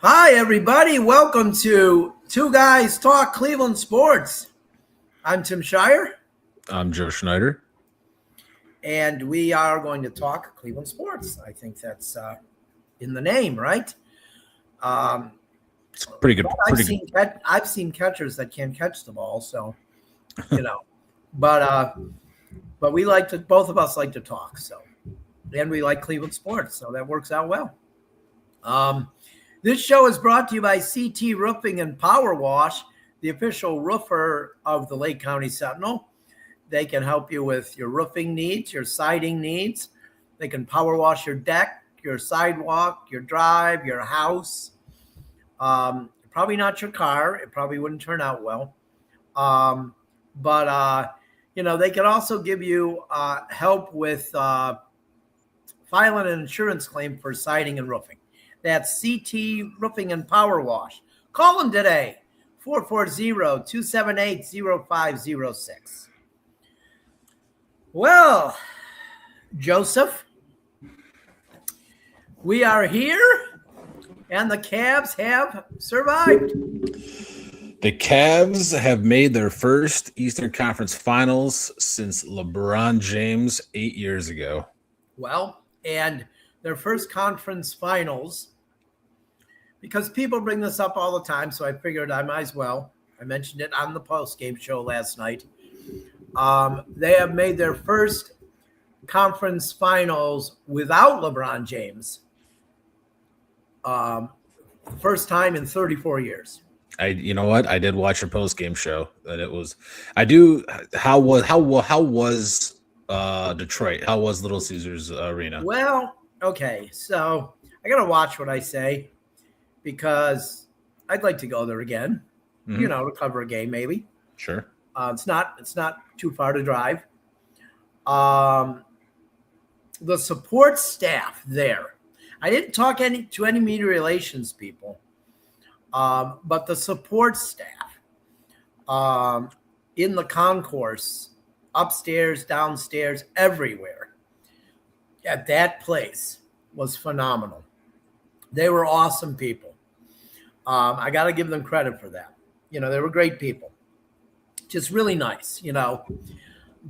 Hi, everybody. Welcome to Two Guys Talk Cleveland Sports. I'm Tim Shirer, I'm Joe Schneider. and we are going to talk Cleveland sports. I think that's in the name, right? It's pretty good. I've seen catchers that can't catch the ball, so but we like to. Both of us like to talk, so and we like Cleveland sports, so that works out well. This show is brought to you by CT Roofing and Power Wash, the official roofer of the Lake County Sentinel. They can help you with your roofing needs, your siding needs. They can power wash your deck, your sidewalk, your drive, your house. Probably not your car. It probably wouldn't turn out well. But they can also give you help with filing an insurance claim for siding and roofing. That's CT Roofing and Power Wash. Call them today, 440-278-0506. Well, Joseph, we are here, and the Cavs have survived. The Cavs have made their first Eastern Conference Finals since LeBron James 8 years ago. Well, and their first conference finals, because people bring this up all the time, so I figured I might as well. I mentioned it on the post-game show last night. They have made their first conference finals without LeBron James. First time in 34 years. You know what? I did watch your post-game show, and it was. I do. How was Detroit? How was Little Caesars Arena? Well, okay, so I gotta watch what I say because I'd like to go there again. Mm-hmm. To cover a game, maybe. Sure. It's not too far to drive. The support staff there. I didn't talk to any media relations people, but the support staff in the concourse, upstairs, downstairs, everywhere at that place was phenomenal. They were awesome people. I got to give them credit for that. They were great people. Just really nice,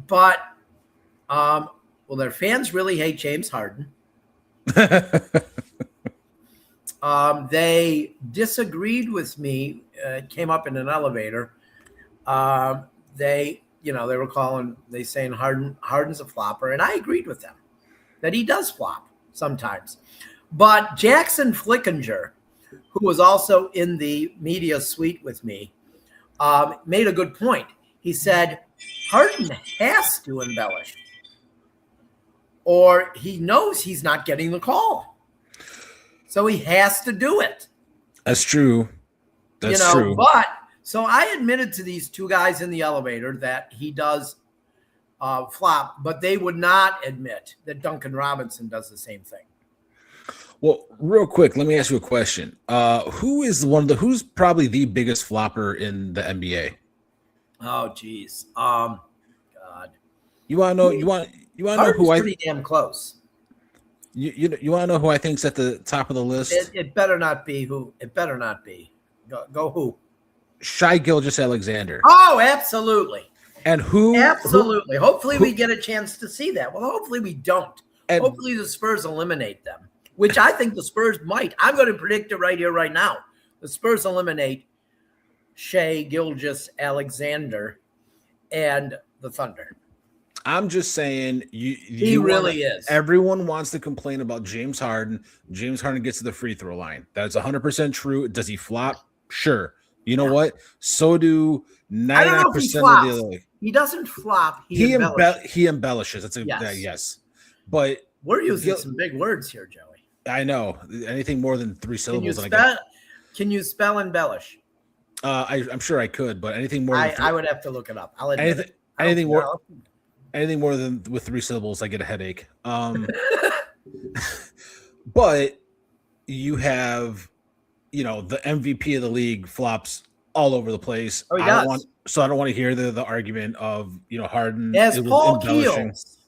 But, their fans really hate James Harden. They disagreed with me. It came up in an elevator. They were saying Harden's a flopper, and I agreed with them that he does flop sometimes. But Jackson Flickinger, who was also in the media suite with me, made a good point. He said, Harden has to embellish, or he knows he's not getting the call. So he has to do it. That's true. That's true. But so I admitted to these two guys in the elevator that he does flop, but they would not admit that Duncan Robinson does the same thing. Well, real quick, let me ask you a question. Who's probably the biggest flopper in the NBA? Oh, geez. God. You want to know? You want to know who I? Pretty damn close. You want to know who I think's at the top of the list? It better not be who. It better not be. Go who? Shai Gilgeous-Alexander. Oh, absolutely. And who? Absolutely. Hopefully we get a chance to see that. Well, hopefully we don't. And hopefully the Spurs eliminate them, which I think the Spurs might. I'm going to predict it right here, right now. The Spurs eliminate Shai Gilgeous-Alexander and the Thunder. I'm just saying, he really is. Everyone wants to complain about James Harden. James Harden gets to the free throw line. That's 100% true. Does he flop? Sure. You know what? So do 99% of the league. He doesn't flop. He embellishes. That's yes. But we're using some big words here, Joey. I know. Anything more than three syllables. Can you spell embellish? I'm sure I could, but anything more. I would have to look it up. I'll admit anything more. Anything more than with three syllables, I get a headache. But you have, the MVP of the league flops all over the place. Oh, he does. I don't want to hear the argument of, Harden. As Paul Keels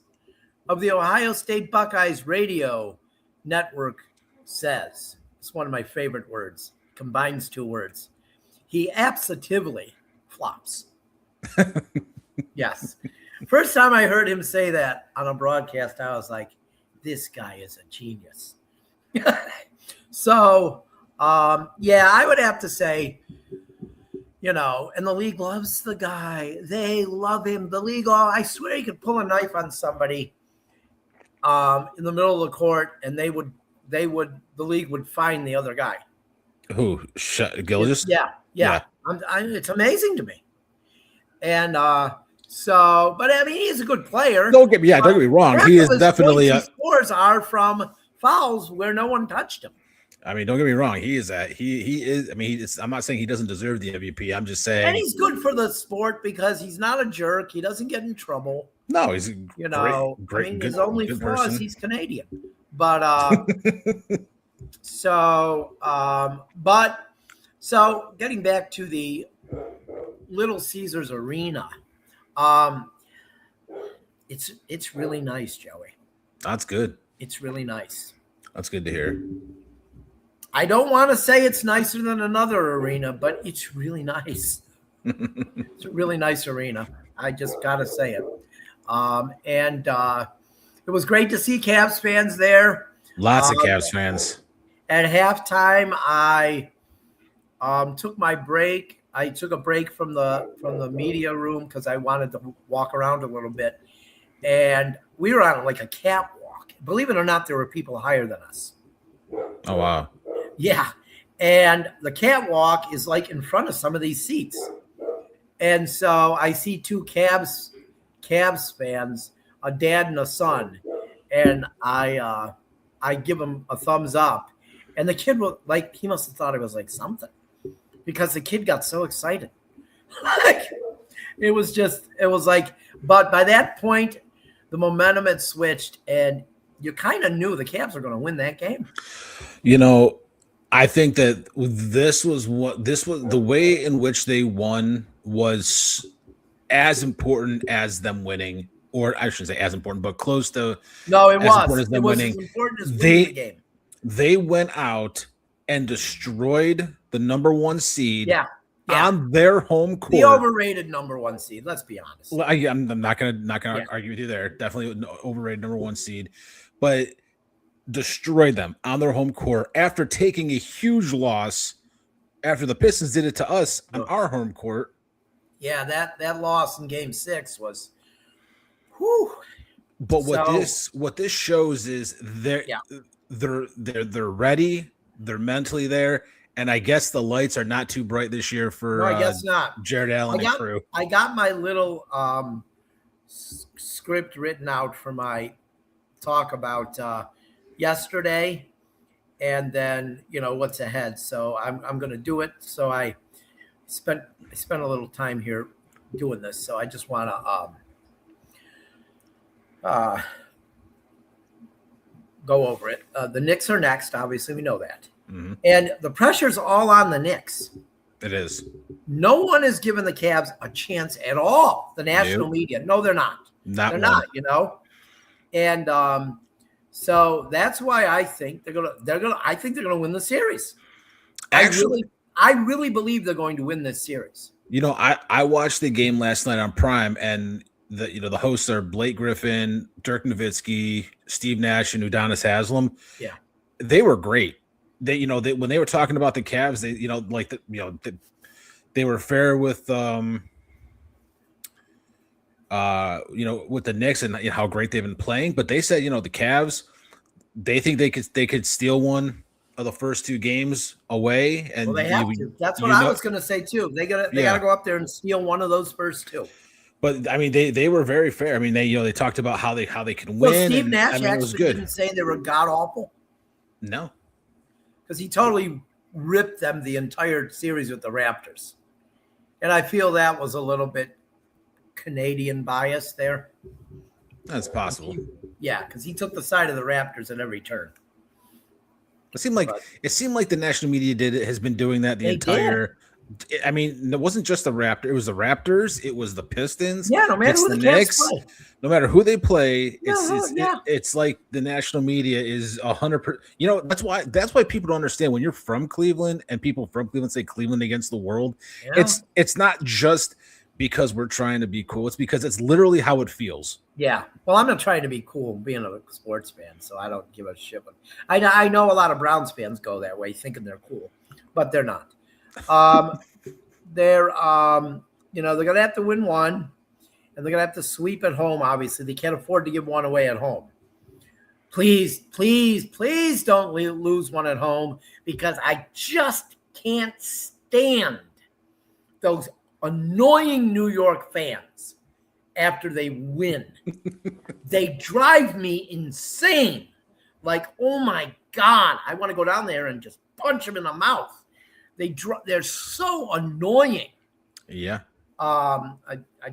of the Ohio State Buckeyes radio network says, It's one of my favorite words. Combines two words. He absolutely flops. Yes. First time I heard him say that on a broadcast, I was like, this guy is a genius. So, I would have to say, and the league loves the guy. They love him. The league, I swear he could pull a knife on somebody in the middle of the court, and the league would find the other guy. Who? Gilgis? Yeah. It's amazing to me. And but I mean, he's a good player. Don't get me wrong. He is definitely scores are from fouls where no one touched him. I mean, don't get me wrong. He is. I mean, I'm not saying he doesn't deserve the MVP. I'm just saying, and he's good for the sport because he's not a jerk. He doesn't get in trouble. No, he's great. I mean, his only flaw is he's Canadian. But so getting back to the Little Caesars Arena, it's really nice, Joey. That's good. It's really nice. That's good to hear. I don't want to say it's nicer than another arena, but it's really nice. It's a really nice arena. I just got to say it. And it was great to see Cavs fans there. Lots of Cavs fans. At halftime, I took my break. I took a break from the media room because I wanted to walk around a little bit. And we were on like a catwalk. Believe it or not, there were people higher than us. Oh, wow. Yeah. And the catwalk is like in front of some of these seats. And so I see two Cavs fans, a dad and a son. And I give them a thumbs up. And the kid was like, he must have thought it was like something because the kid got so excited. It was like, but by that point, the momentum had switched and you kind of knew the Cavs were going to win that game. I think that this was the way in which they won was as important as them winning, or I shouldn't say as important, but close to. No, it was. As it was winning. as important as winning the game. They went out and destroyed the number one seed on their home court. The overrated number one seed. Let's be honest. Well, I'm not gonna argue with you there. Definitely an overrated number one seed, but destroyed them on their home court after taking a huge loss after the Pistons did it to us on our home court. Yeah, that loss in game 6 was whew. But what this shows is they're ready, they're mentally there, and I guess the lights are not too bright this year for I guess not. Jared Allen and crew. I got my little script written out for my talk about yesterday and then what's ahead, so I'm going to do it. So I spent a little time here doing this, so I just want to go over it. The Knicks are next, obviously we know that. Mm-hmm. And the pressure's all on the Knicks. It is. No one is giving the Cavs a chance at all. The national media. No, they're not. They're not, And so that's why I think they're gonna win the series. Actually, I really believe they're going to win this series. I watched the game last night on Prime, and the hosts are Blake Griffin, Dirk Nowitzki, Steve Nash, and Udonis Haslem. Yeah, they were great. They when they were talking about the Cavs, they were fair with with the Knicks and how great they've been playing. But they said the Cavs, they think they could steal one of the first 2 games away, and they have to. That's what I was going to say too. They got to go up there and steal one of those first 2. But I mean, they were very fair. I mean, they talked about how they can win. Well, Steve Nash actually didn't say they were god awful. No, because he totally ripped them the entire series with the Raptors, and I feel that was a little bit Canadian bias there. That's possible. Because he took the side of the Raptors at every turn. It seemed like the national media has been doing that the entire I mean, it wasn't just the Raptors. It was the Raptors. It was the Pistons. Yeah, no matter It's who the the Cavs Knicks. play. No matter who they play, Yeah. it's like the national media is 100%. You know, that's why people don't understand when you're from Cleveland and people from Cleveland say Cleveland against the world. Yeah. It's not just because we're trying to be cool. It's because it's literally how it feels. Yeah. Well, I'm not trying to be cool being a sports fan, so I don't give a shit. I know a lot of Browns fans go that way thinking they're cool, but they're not. They're they're gonna have to win one, and they're gonna have to sweep at home. Obviously, they can't afford to give one away at home. Please don't lose one at home, because I just can't stand those annoying New York fans after they win. They drive me insane. Like, oh my God, I want to go down there and just punch them in the mouth. They're so annoying. Yeah. I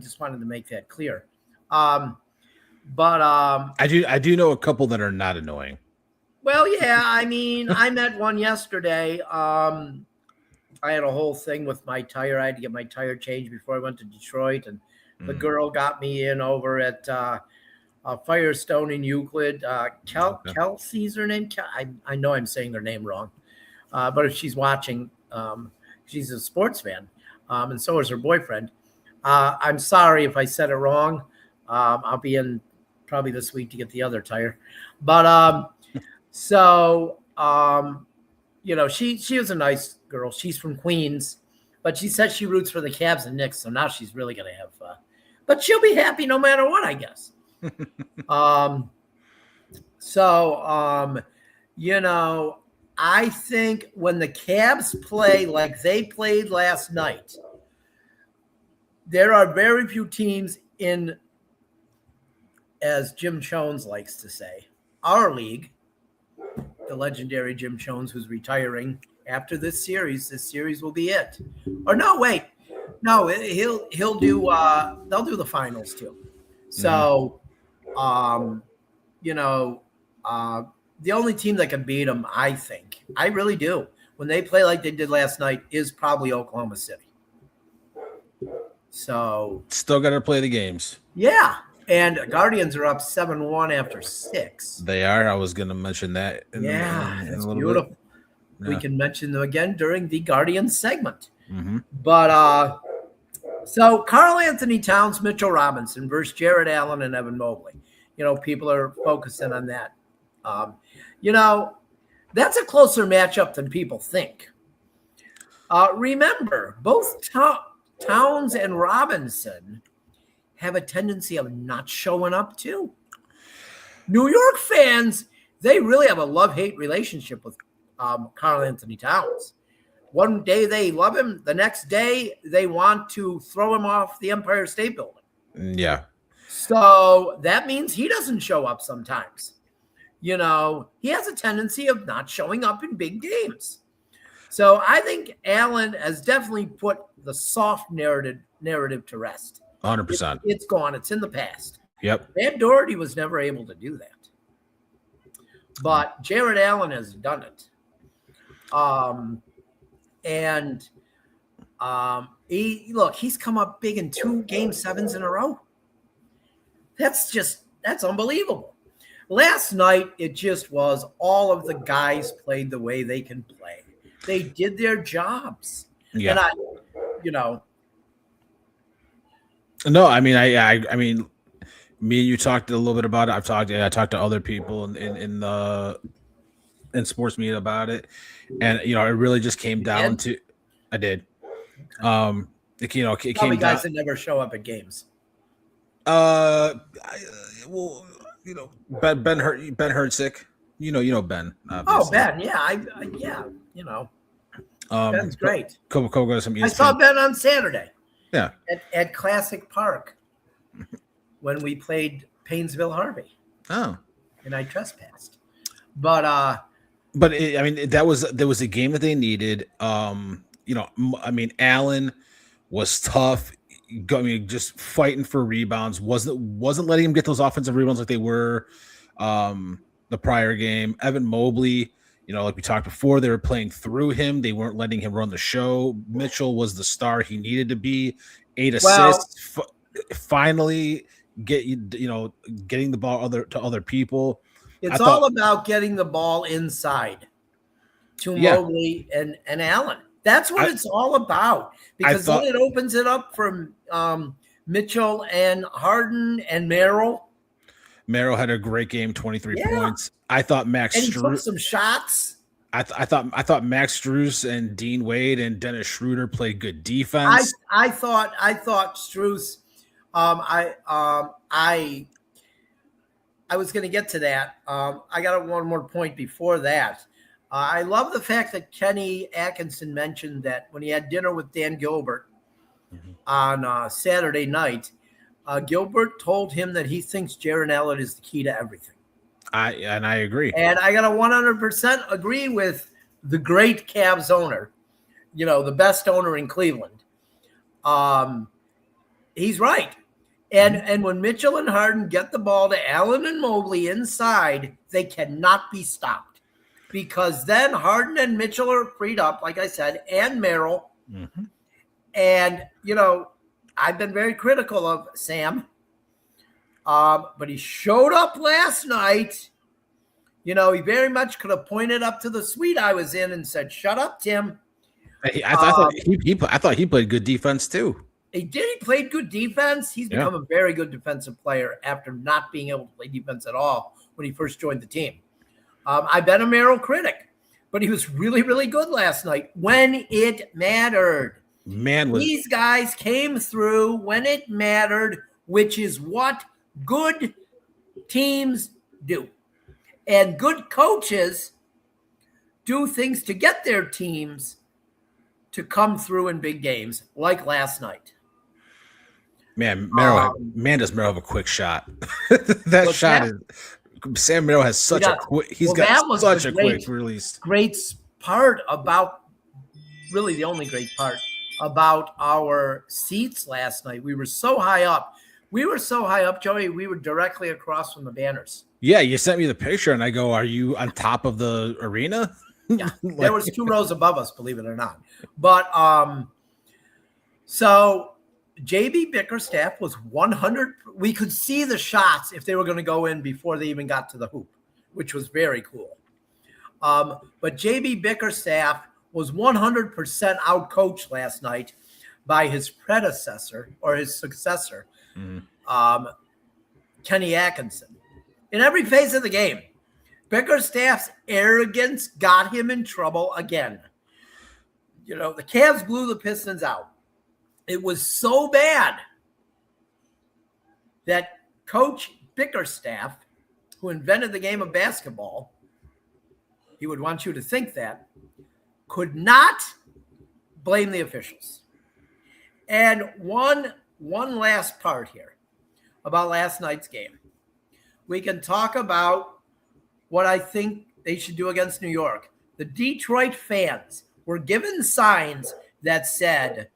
just wanted to make that clear. I do know a couple that are not annoying. Well, yeah, I mean, I met one yesterday. I had a whole thing with my tire. I had to get my tire changed before I went to Detroit, and the girl got me in over at Firestone in Euclid. Kelsey's her name. I know I'm saying her name wrong, but if she's watching, she's a sports fan, and so is her boyfriend. I'm sorry if I said it wrong. I'll be in probably this week to get the other tire, but she was a nice girl. She's from Queens, but she said she roots for the Cavs and Knicks, so now she's really going to have but she'll be happy no matter what, I guess. I think when the Cavs play like they played last night, there are very few teams in, as Jim Jones likes to say, our league, the legendary Jim Jones, who's retiring after this series. This series will be it. Or no, wait. No, he'll do they'll do the finals too. So the only team that can beat them, I think, I really do, when they play like they did last night, is probably Oklahoma City. So still got to play the games. Yeah. And Guardians are up 7-1 after 6. They are. I was going to mention that. It's beautiful. Yeah. We can mention them again during the Guardians segment. Mm-hmm. But so Karl Anthony Towns, Mitchell Robinson versus Jared Allen and Evan Mobley. People are focusing on that. That's a closer matchup than people think. Remember, both Towns and Robinson have a tendency of not showing up too. New York fans, they really have a love-hate relationship with Karl Anthony Towns. One day they love him. The next day they want to throw him off the Empire State Building. Yeah. So that means he doesn't show up sometimes. He has a tendency of not showing up in big games. So I think Allen has definitely put the soft narrative to rest. 100%. It's gone. It's in the past. Yep. Van Doherty was never able to do that. But Jared Allen has done it. He's come up big in 2 Game 7s in a row. That's unbelievable. Last night, it just was all of the guys played the way they can play. They did their jobs. Yeah. And No, I mean, I mean, me and you talked a little bit about it. I talked to other people in sports media about it, and it really just came down to. I did. It came probably guys down. that never show up at games. Ben Hertzik. Ben. Obviously. Oh, Ben, yeah, Ben's great. I saw Ben on Saturday. Yeah. At Classic Park when we played Painesville Harvey. Oh. And I trespassed. But there was a game that they needed. Allen was tough. Just fighting for rebounds. Wasn't letting him get those offensive rebounds like they were the prior game. Evan Mobley, like we talked before, they were playing through him. They weren't letting him run the show. Mitchell was the star he needed to be. 8 assists. Finally, getting the ball to other people. It's all about getting the ball inside to Mobley and Allen. That's what it's all about, because then it opens it up for Mitchell and Harden and Merrill. Merrill had a great game, 23 points. I thought Max and he took some shots. I thought Max Strus and Dean Wade and Dennis Schroeder played good defense. I thought Strus. I was going to get to that. I got one more point before that. I love the fact that Kenny Atkinson mentioned that when he had dinner with Dan Gilbert on Saturday night, Gilbert told him that he thinks Jaron Allen is the key to everything. I agree. And I got to 100% agree with the great Cavs owner, the best owner in Cleveland. He's right. And when Mitchell and Harden get the ball to Allen and Mobley inside, they cannot be stopped, because then Harden and Mitchell are freed up, like I said, and Merrill. Mm-hmm. And, I've been very critical of Sam, but he showed up last night. He very much could have pointed up to the suite I was in and said, "Shut up, Tim." I thought he played good defense too. He did. He played good defense. He's become a very good defensive player after not being able to play defense at all when he first joined the team. I've been a Merrill critic, but he was really, really good last night when it mattered. These guys came through when it mattered, which is what good teams do. And good coaches do things to get their teams to come through in big games, like last night. Does Merrill have a quick shot? Sam Merrill has such a quick. He's got such a quick release. Great part about, really the only great part about our seats last night. We were so high up. Joey. We were directly across from the banners. Yeah, you sent me the picture, and I go, "Are you on top of the arena?" Yeah, there was 2 rows above us, believe it or not. But so JB Bickerstaff was 100. We could see the shots if they were going to go in before they even got to the hoop, which was very cool. But JB Bickerstaff was 100% outcoached last night by his predecessor or his successor, Kenny Atkinson, in every phase of the game. Bickerstaff's arrogance got him in trouble again. The Cavs blew the Pistons out. It was so bad that Coach Bickerstaff, who invented the game of basketball, he would want you to think that, could not blame the officials. And one last part here about last night's game. We can talk about what I think they should do against New York. The Detroit fans were given signs that said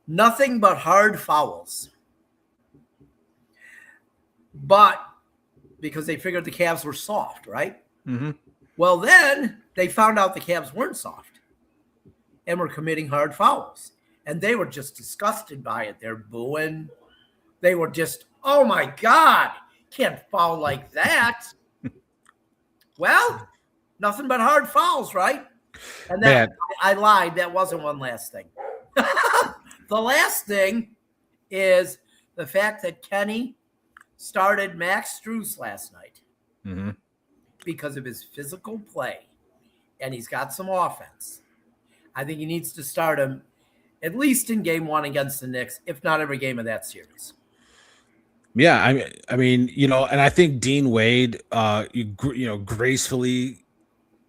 nothing but hard fouls. But because they figured the Cavs were soft, right? Mm-hmm. Well, then they found out the Cavs weren't soft and were committing hard fouls. And they were just disgusted by it. They're booing. They were just, oh my God, can't foul like that. Well, nothing but hard fouls, right? And then I lied. That wasn't one last thing. The last thing is the fact that Kenny started Max Strus last night because of his physical play, and he's got some offense. I think he needs to start him at least in game 1 against the Knicks, if not every game of that series. Yeah, I mean, and I think Dean Wade, gracefully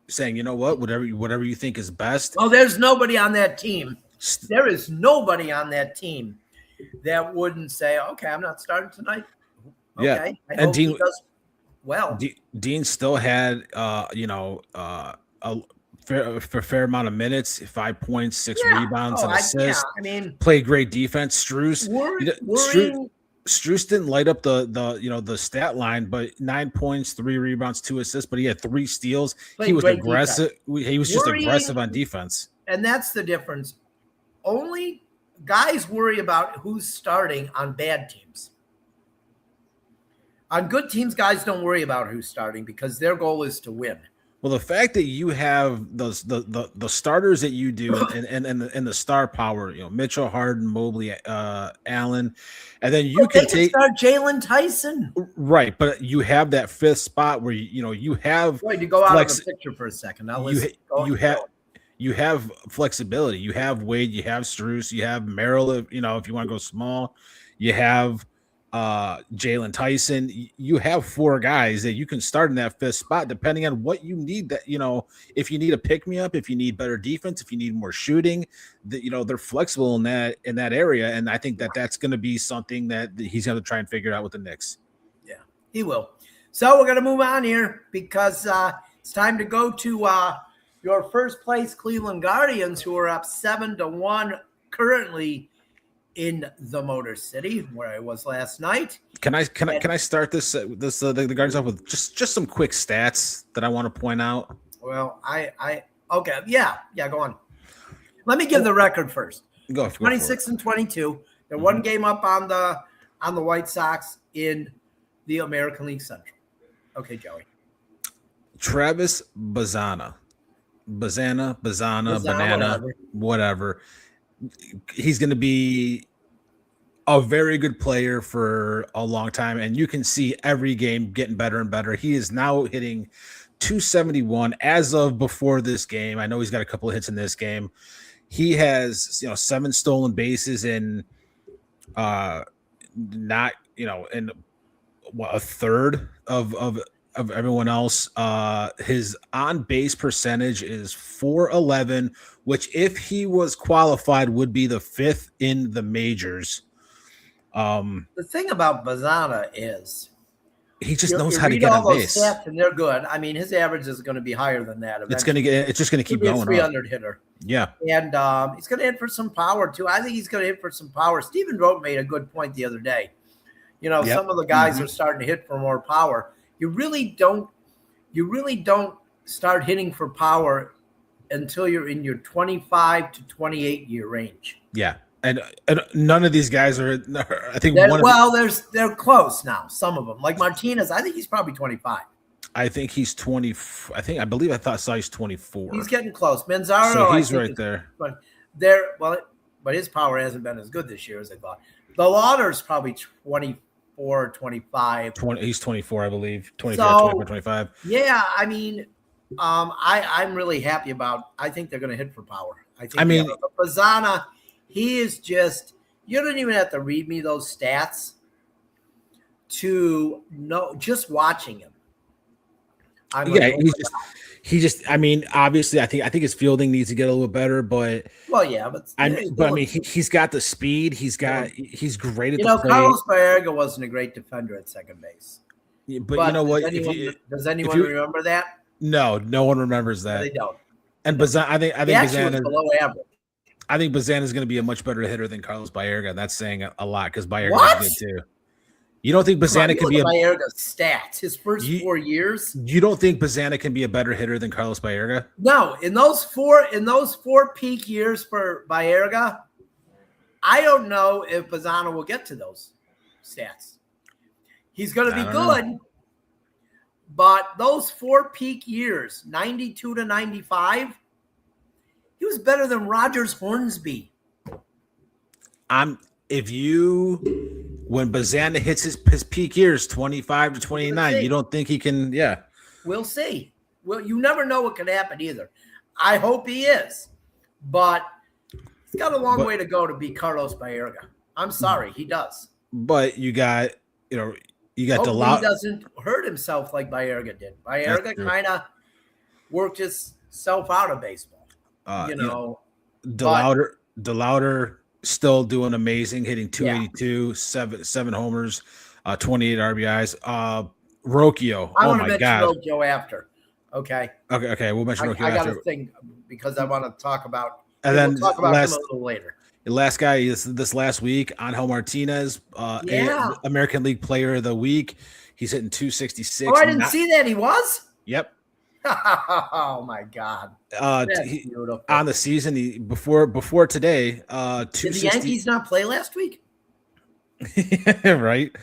saying, whatever you think is best. Oh, there's nobody on that team. There is nobody on that team that wouldn't say, "Okay, I'm not starting tonight." Okay. Yeah, and Dean does well. Dean still had, a fair amount of minutes, 5 points, 6 rebounds, and assists. Played great defense. Strus. Strus didn't light up the stat line, but 9 points, 3 rebounds, 2 assists, but he had 3 steals. He was aggressive. He was just aggressive on defense. And that's the difference. Only guys worry about who's starting on bad teams. On good teams, guys don't worry about who's starting because their goal is to win. Well, the fact that you have the starters that you do and the star power, Mitchell, Harden, Mobley, Allen, and then you can start Jalen Tyson, right? But you have that 5th spot where you have. Wait, to go out of the picture for a second. Now you have flexibility. You have Wade, you have Strus, you have Merrill. If you want to go small, you have Jalen Tyson. You have 4 guys that you can start in that 5th spot depending on what you need. That if you need a pick me up, if you need better defense, if you need more shooting, that they're flexible in that area. And I think that's going to be something that he's going to try and figure out with the Knicks. Yeah, he will. So we're going to move on here because it's time to go to your first place Cleveland Guardians, who are up 7-1 currently in the Motor City, where I was last night. Can I start the Guardians off with just some quick stats that I want to point out? Well, okay, yeah, go on. Let me give the record first. Go 26 and 22. They're one game up on the White Sox in the American League Central. Okay, Joey. Travis Bazana, whatever. He's going to be a very good player for a long time, and you can see every game getting better and better. He is now hitting 271 as of before this game. I know he's got a couple of hits in this game. He has 7 stolen bases in not in a third of everyone else. His on base percentage is .411, which if he was qualified would be the 5th in the majors. The thing about Bazana is he just knows how to get on base. Stats and they're good. I mean, his average is going to be higher than that. Eventually. It's just going to keep going. 300 hitter. Yeah, and he's going to hit for some power too. I think he's going to hit for some power. Stephen Rote made a good point the other day. Some of the guys are starting to hit for more power. You really don't start hitting for power until you're in your 25 to 28 year range. Yeah. And none of these guys are, I think. They're close now. Some of them, like Martinez, I think he's probably 25. I think he's 20. I saw he's 24. He's getting close. Manzaro, so he's right there. But his power hasn't been as good this year as I thought. The Lauder's probably 24, 25. He's 24, I believe. 24, 25. Yeah, I mean, I'm really happy about. I think they're going to hit for power. Bazana. He is just, you don't even have to read me those stats to know, just watching him. Obviously, I think his fielding needs to get a little better, but he's got the speed. He's great at the plate. Carlos Baerga wasn't a great defender at second base. But you know what? Does anyone remember that? No one remembers that. They don't. And Bazana, I think Bazana is below average. I think Bazana is going to be a much better hitter than Carlos Baerga. That's saying a lot because Baerga is good too. You don't think Bazana can be Baerga's stats his first 4 years? You don't think Bazana can be a better hitter than Carlos Baerga? No, in those four peak years for Baerga, I don't know if Bazana will get to those stats. He's going to be good, but those 4 peak years, 92 to 95. He was better than Rogers Hornsby. When Bazana hits his peak years, 25 to 29, you don't think he can? Yeah, we'll see. Well, you never know what could happen either. I hope he is, but he's got a long way to go to be Carlos Baerga. I'm sorry, he does. But you got DeLauder. He doesn't hurt himself like Baerga did. Baerga kind of worked himself out of baseball. DeLauder still doing amazing, hitting 282, 7 homers, 28 RBIs. Rocchio, I want to mention Rocchio after. Okay, we'll mention Rocchio after. I got a thing because I want to talk about. And then we'll talk about him a little later. The last guy is this last week, Angel Martinez, American League Player of the Week. He's hitting 266. Oh, I didn't see that. He was? Yep. Oh my God. That's beautiful. On the season, before today, did the Yankees not play last week? Right.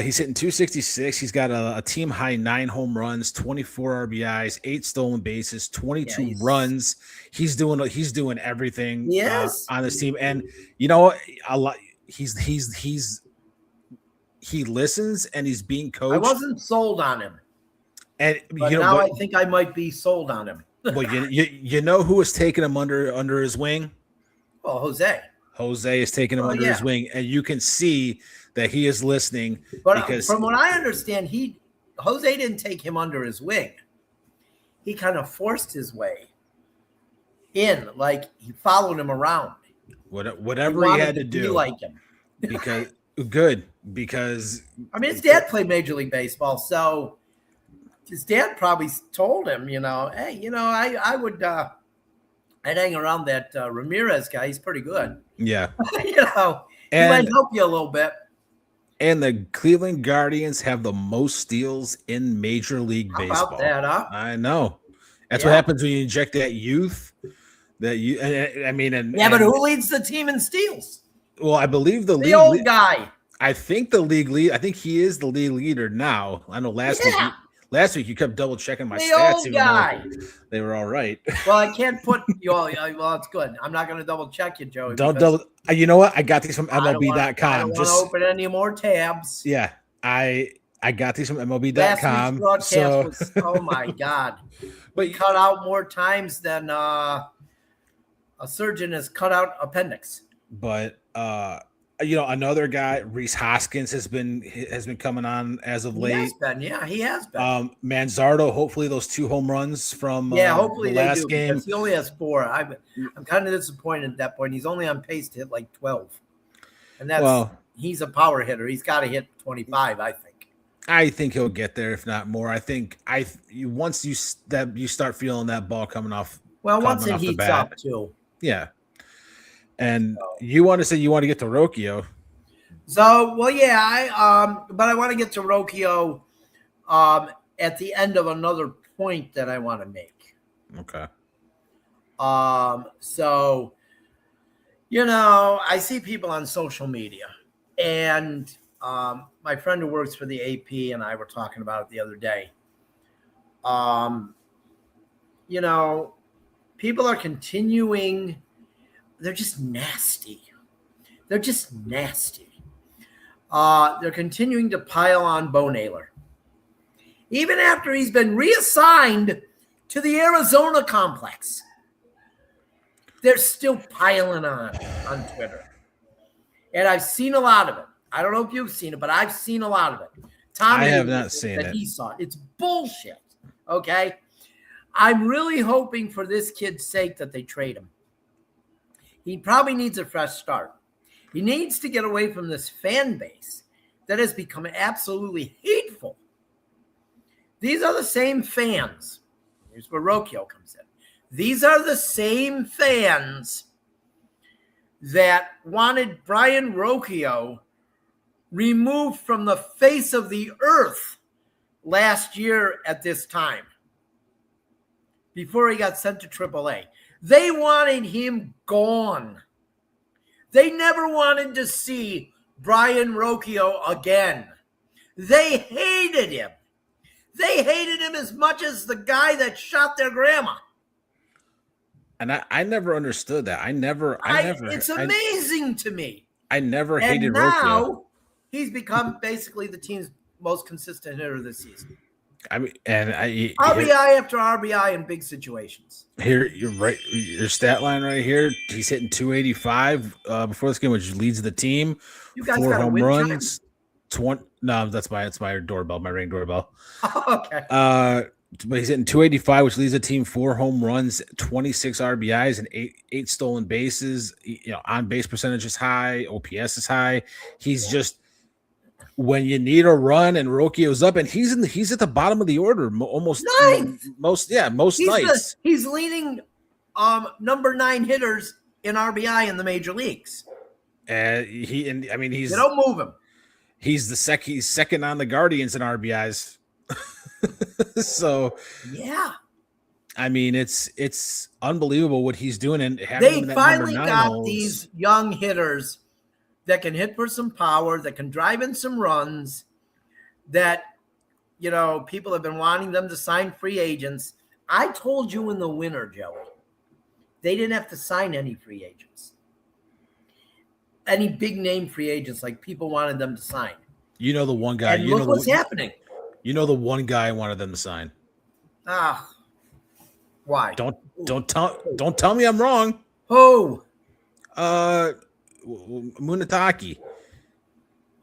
He's hitting 266. He's got a team high 9 home runs, 24 RBIs, 8 stolen bases, 22 runs. He's doing everything on this team. And you know what? He listens and he's being coached. I wasn't sold on him. But now I think I might be sold on him. But you know who is taking him under his wing? Well, Jose. Jose is taking him under his wing, and you can see that he is listening. But because from what I understand, Jose didn't take him under his wing. He kind of forced his way in, like he followed him around. Whatever he had to do, be like him. because I mean, his dad played Major League Baseball, so his dad probably told him, hey, I would I'd hang around that Ramirez guy. He's pretty good. Yeah. He might help you a little bit. And the Cleveland Guardians have the most steals in Major League Baseball. How about that, huh? I know. That's what happens when you inject that youth. But who leads the team in steals? Well, I believe the old guy. I think he is the league leader now. I know last week you kept double checking my stats. Old guy. They were all right. Well, I can't put you all. Well, it's good. I'm not going to double check you, Joey. Don't double. You know what? I got these from MLB.com. I don't want to open any more tabs. Yeah, I got these from MLB.com. Last week's broadcast was, oh my God! But you cut out more times than a surgeon has cut out appendix. But another guy, Rhys Hoskins, has been coming on as of late. He has been. Manzardo, hopefully those 2 home runs from hopefully the last game. He only has 4. I'm kind of disappointed at that point. He's only on pace to hit like 12, and he's a power hitter. He's got to hit 25, I think. I think he'll get there, if not more. I think once you start feeling that ball coming off. Well, once it heats up too. Yeah. And you want to get to Rocchio. So, but I want to get to Rocchio at the end of another point that I want to make. Okay. So, I see people on social media, and my friend who works for the AP and I were talking about it the other day. People are continuing. They're just nasty. They're continuing to pile on Bo Naylor. Even after he's been reassigned to the Arizona complex, they're still piling on Twitter. And I've seen a lot of it. I don't know if you've seen it, but I've seen a lot of it. I have not seen it. He saw it. It's bullshit. Okay? I'm really hoping for this kid's sake that they trade him. He probably needs a fresh start. He needs to get away from this fan base that has become absolutely hateful. These are the same fans. Here's where Rocchio comes in. These are the same fans that wanted Brian Rocchio removed from the face of the earth last year at this time, before he got sent to AAA. They wanted him gone. They never wanted to see Brian Rocchio again. They hated him. They hated him as much as the guy that shot their grandma. And I never understood that. It's amazing to me. I never hated Rocchio. And now he's become basically the team's most consistent hitter this season. RBI after RBI in big situations. Here, you're right. Your stat line right here. He's hitting 285 before this game, which leads the team. You guys 4 home runs. 20. No, that's my doorbell, my Ring doorbell. Okay. But he's hitting 285, which leads the team 4 home runs, 26 RBIs, and 8 stolen bases. On base percentage is high. OPS is high. He's just. When you need a run and Rocchio's up, and he's at the bottom of the order almost ninth. Most nights. He's leading number 9 hitters in RBI in the major leagues. He's You don't move him. He's second on the Guardians in RBIs. So yeah, I mean, it's unbelievable what he's doing, and they him in that finally number 9 got holds. these young hitters that can hit for some power, that can drive in some runs, that, you know, people have been wanting them to sign free agents. I told you in the winter, Joey, they didn't have to sign any free agents, any big name free agents like people wanted them to sign. You know the one guy. And you look know what's happening. You know the one guy I wanted them to sign. Why? Don't tell me I'm wrong. Who? Munetaki.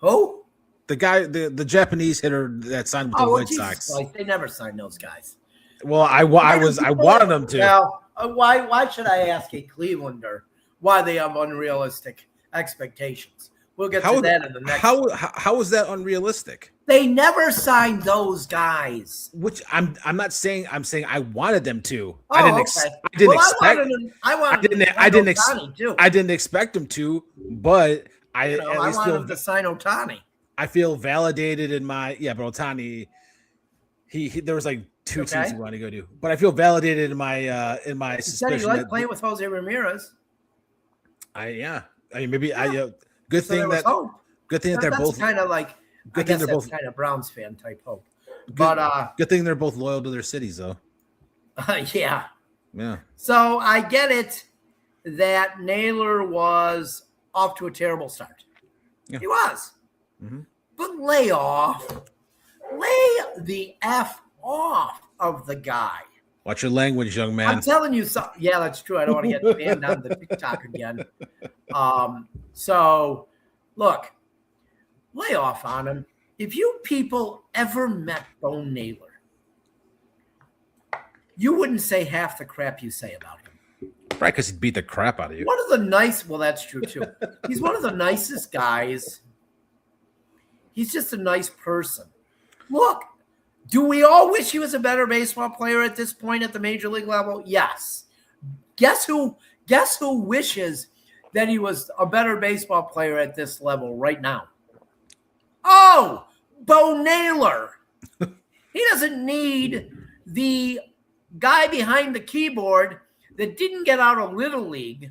Who? The guy, the Japanese hitter that signed with the White Sox. Christ, they never signed those guys. Well, I wanted them to. Well, why should I ask a Clevelander why they have unrealistic expectations? We'll get to that in the next. How is that unrealistic? They never signed those guys. Which I'm not saying. I'm saying I wanted them to. Oh, I didn't expect them to, but I wanted them to sign Ohtani. I feel validated in my but Ohtani. He there was like two teams he wanted to go to, but I feel validated in my suspicion. He liked playing with Jose Ramirez. Good thing that they're both kind of like. I guess that's kind of Browns fan type hope. But good thing they're both loyal to their cities, though. Yeah. Yeah. So I get it that Naylor was off to a terrible start. Yeah. He was. Mm-hmm. But lay the F off of the guy. Watch your language, young man. I'm telling you something. Yeah, that's true. I don't want to get banned on the TikTok again. So, look, lay off on him. If you people ever met Bo Naylor, you wouldn't say half the crap you say about him. Right, because he'd beat the crap out of you. Well, that's true, too. He's one of the nicest guys. He's just a nice person. Look, do we all wish he was a better baseball player at this point at the major league level? Yes. Guess who wishes that he was a better baseball player at this level right now? Oh, Bo Naylor. He doesn't need the guy behind the keyboard that didn't get out of Little League,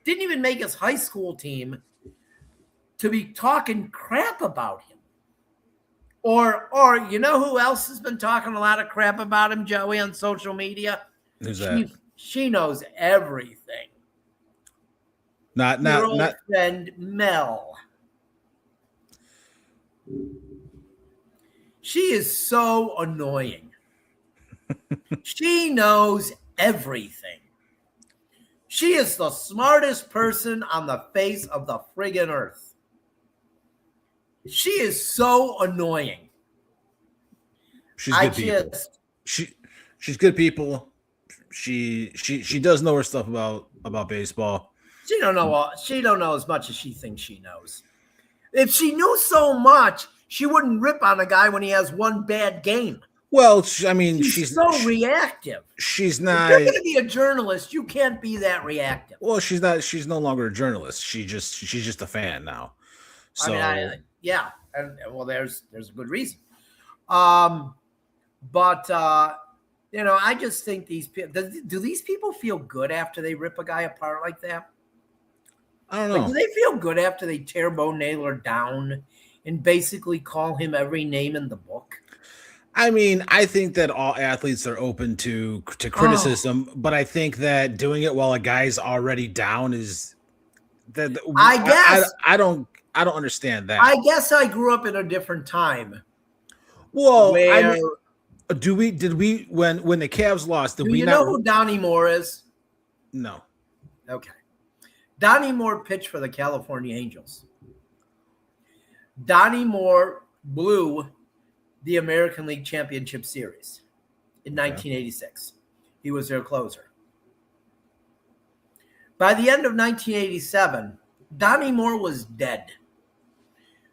didn't even make his high school team, to be talking crap about him. Or you know who else has been talking a lot of crap about him, Joey, on social media? Who's that? She knows everything. Not friend Mel. She is so annoying. She knows everything. She is the smartest person on the face of the friggin' earth. She is so annoying. She's good people. She's good people. She does know her stuff about baseball. She don't know as much as she thinks she knows. If she knew so much, she wouldn't rip on a guy when he has one bad game. Well, she's so reactive. She's not. If you're going to be a journalist, you can't be that reactive. Well, she's not. She's no longer a journalist. She's just a fan now. So yeah, and well, there's a good reason. But I just think these people. Do these people feel good after they rip a guy apart like that? I don't know. Like, do they feel good after they tear Bo Naylor down and basically call him every name in the book? I mean, I think that all athletes are open to criticism, but I think that doing it while a guy's already down is that. I don't understand that. I guess I grew up in a different time. Well, did we when the Cavs lost? Do you know who Donnie Moore is? No. Okay. Donnie Moore pitched for the California Angels. Donnie Moore blew the American League Championship Series in 1986. He was their closer. By the end of 1987, Donnie Moore was dead.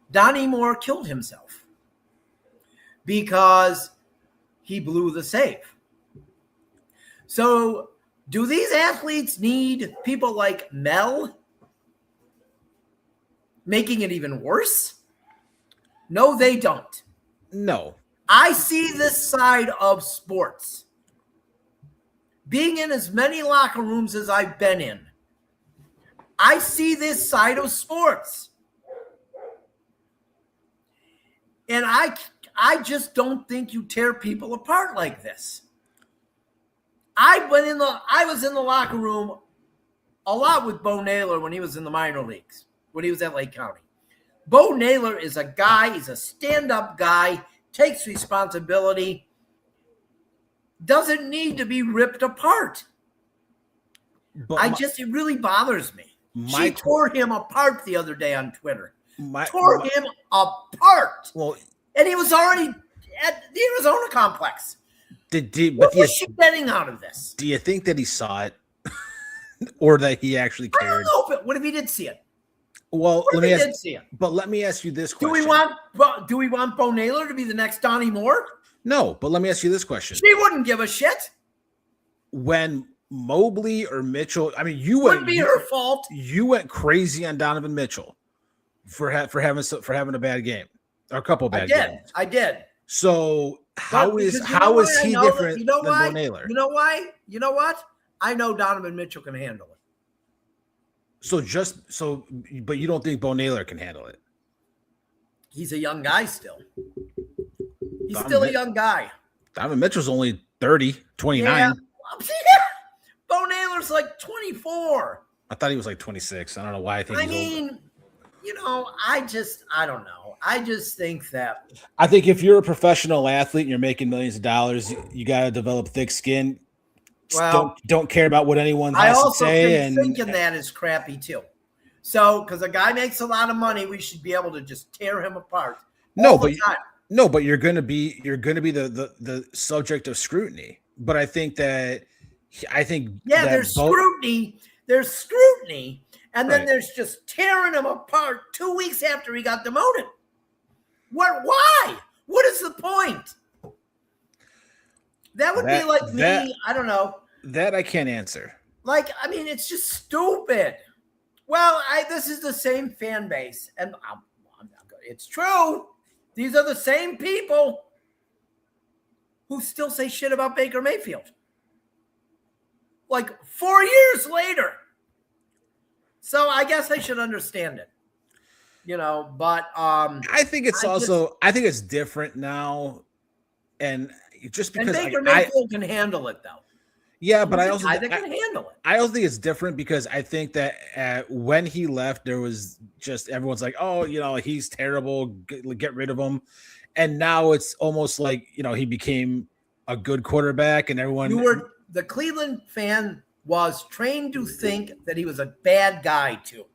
Donnie Moore killed himself because he blew the save. So Do these athletes need people like Mel making it even worse? No, they don't. No. I see this side of sports. Being in as many locker rooms as I've been in, I see this side of sports. And I just don't think you tear people apart like this. I was in the locker room a lot with Bo Naylor when he was in the minor leagues, when he was at Lake County. Bo Naylor is a guy, he's a stand-up guy, takes responsibility, doesn't need to be ripped apart. But it really bothers me. She tore him apart the other day on Twitter. Tore him apart. Well, and he was already at the Arizona complex. What was she getting out of this? Do you think that he saw it, or that he actually cared? I don't know. What if he did see it? Well, let me ask you this question: Do we want Bo Naylor to be the next Donnie Moore? No, but let me ask you this question: She wouldn't give a shit when Mobley or Mitchell. I mean, wouldn't be her fault. You went crazy on Donovan Mitchell for having a bad game or a couple of bad games. I did. So how is he different than Bo Naylor? You know why? You know what? I know Donovan Mitchell can handle it. But you don't think Bo Naylor can handle it? He's a young guy still. He's still a young guy. Donovan Mitchell's only 30, 29. Yeah. Bo Naylor's like 24. I thought he was like 26. I don't know why I think he's older. I don't know. I just think that. I think if you're a professional athlete and you're making millions of dollars, you got to develop thick skin. Well, don't care about what anyone has to say. I also think thinking that is crappy too. So, because a guy makes a lot of money, we should be able to just tear him apart. But you're going to be the subject of scrutiny. But there's scrutiny. There's scrutiny, and then there's just tearing him apart 2 weeks after he got demoted. Why? What is the point? That would be like me. I don't know. That I can't answer. It's just stupid. Well, this is the same fan base, and it's true. These are the same people who still say shit about Baker Mayfield. 4 years later. So I guess I should understand it. But I think it's different now. And just because Baker Mayfield can handle it though. Yeah, but I think can handle it. I also think it's different because I think that when he left, there was just everyone's like, oh, he's terrible, get rid of him. And now it's almost like, he became a good quarterback and everyone. The Cleveland fan was trained to think that he was a bad guy too.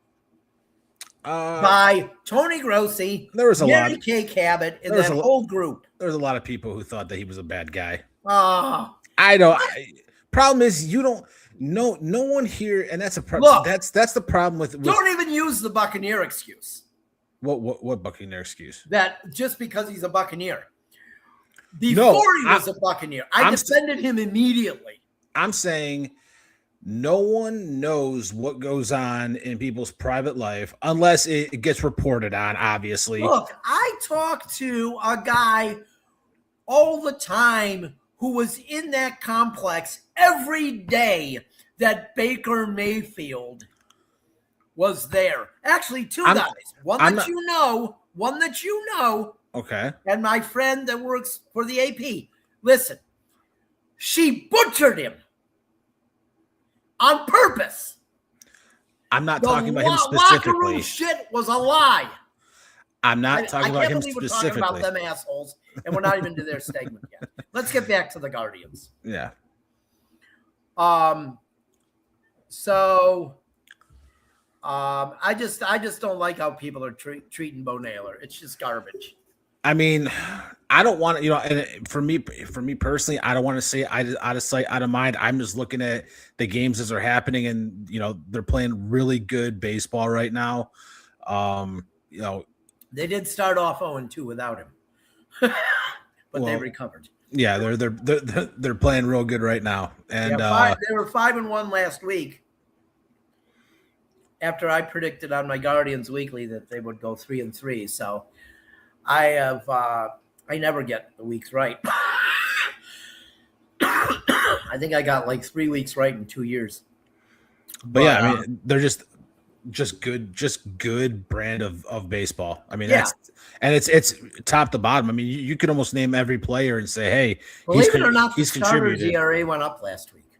By Tony Grossi, there was Mary Kay Cabot, and that whole group. There was a lot of people who thought that he was a bad guy. I know. Problem is, you don't. No one here, and that's a problem. That's the problem with. Don't even use the Buccaneer excuse. What Buccaneer excuse? That just because he's a Buccaneer. Before he was a Buccaneer, I defended him immediately. I'm saying no one knows what goes on in people's private life unless it gets reported on, obviously. Look, I talk to a guy all the time who was in that complex every day that Baker Mayfield was there. Actually, two guys. One that you know. Okay. And my friend that works for the AP. Listen, she butchered him on purpose. I'm not talking about him specifically. Locker room shit was a lie. I'm not talking about him specifically. We're talking about them assholes, and we're not even to their segment yet. Let's get back to the Guardians. Yeah. I just don't like how people are treating Bo Naylor. It's just garbage. I mean, I don't want to, and for me personally, I don't want to say out of sight, out of mind. I'm just looking at the games as they're happening, and they're playing really good baseball right now. They did start off 0-2 without him, but they recovered. Yeah, they're playing real good right now, and they were 5-1 last week. After I predicted on my Guardians Weekly that they would go 3-3, so I never get the weeks right. I think I got like 3 weeks right in 2 years. But yeah, I mean, they're just good brand of baseball. I mean, it's top to bottom. I mean, you could almost name every player and say, hey, believe it or not, he's the starter's contributed. ERA went up last week.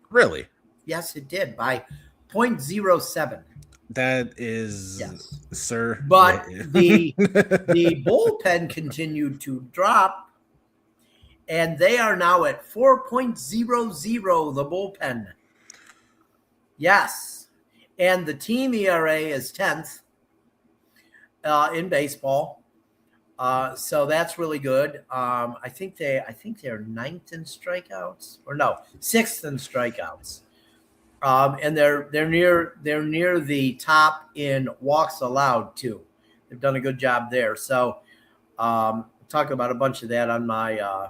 Really? Yes, it did by 0.07. That is, yes, sir. But the bullpen continued to drop, and they are now at 4.00. The bullpen. Yes, and the team ERA is 10th in baseball, so that's really good. I think they're 9th in strikeouts, or no, 6th in strikeouts. And they're near the top in walks allowed too. They've done a good job there. So talk about a bunch of that on my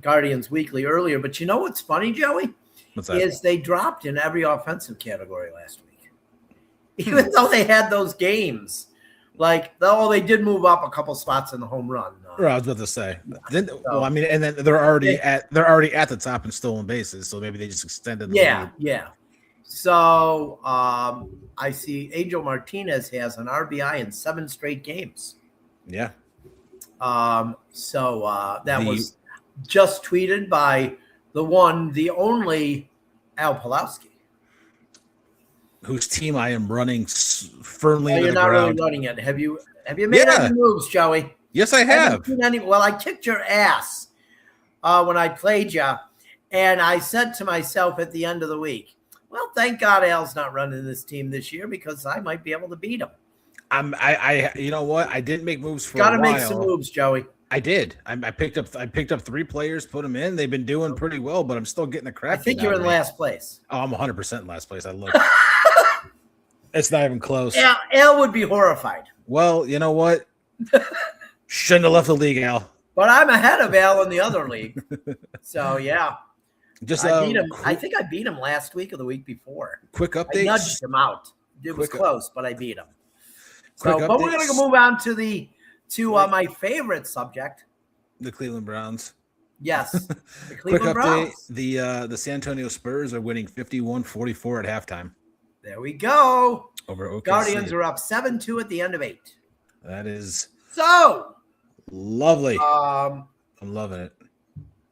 Guardians Weekly earlier. But you know what's funny, Joey? What's that? Is they dropped in every offensive category last week, even though they had those games. Like, they did move up a couple spots in the home run. I was about to say. Well, I mean, and then they're already at the top in stolen bases, so maybe they just extended the lead. Yeah. So I see Angel Martinez has an RBI in 7 straight games. Yeah. So that was just tweeted by the only Al Pawlowski, whose team I am running firmly into the ground. You're not really running it. Have you made any moves, Joey? Yes, I have. Well, I kicked your ass when I played you, and I said to myself at the end of the week, well, thank God Al's not running this team this year because I might be able to beat him. You know what? I didn't make moves for a while. Got to make some moves, Joey. I did. I picked up 3 players, put them in. They've been doing pretty well, but I'm still getting the crap. I think you're in last place. Oh, I'm 100% in last place. I look. It's not even close. Al would be horrified. Well, you know what? Shouldn't have left the league, Al. But I'm ahead of Al in the other league. So, yeah. I beat him. I think I beat him last week or the week before. Quick update. I nudged him out. It was close, but I beat him. But we're going to move on to my favorite subject. The Cleveland Browns. Yes. The Cleveland Browns. The San Antonio Spurs are winning 51-44 at halftime. There we go. Over OKC. Guardians are up 7-2 at the end of 8. That is so lovely. I'm loving it.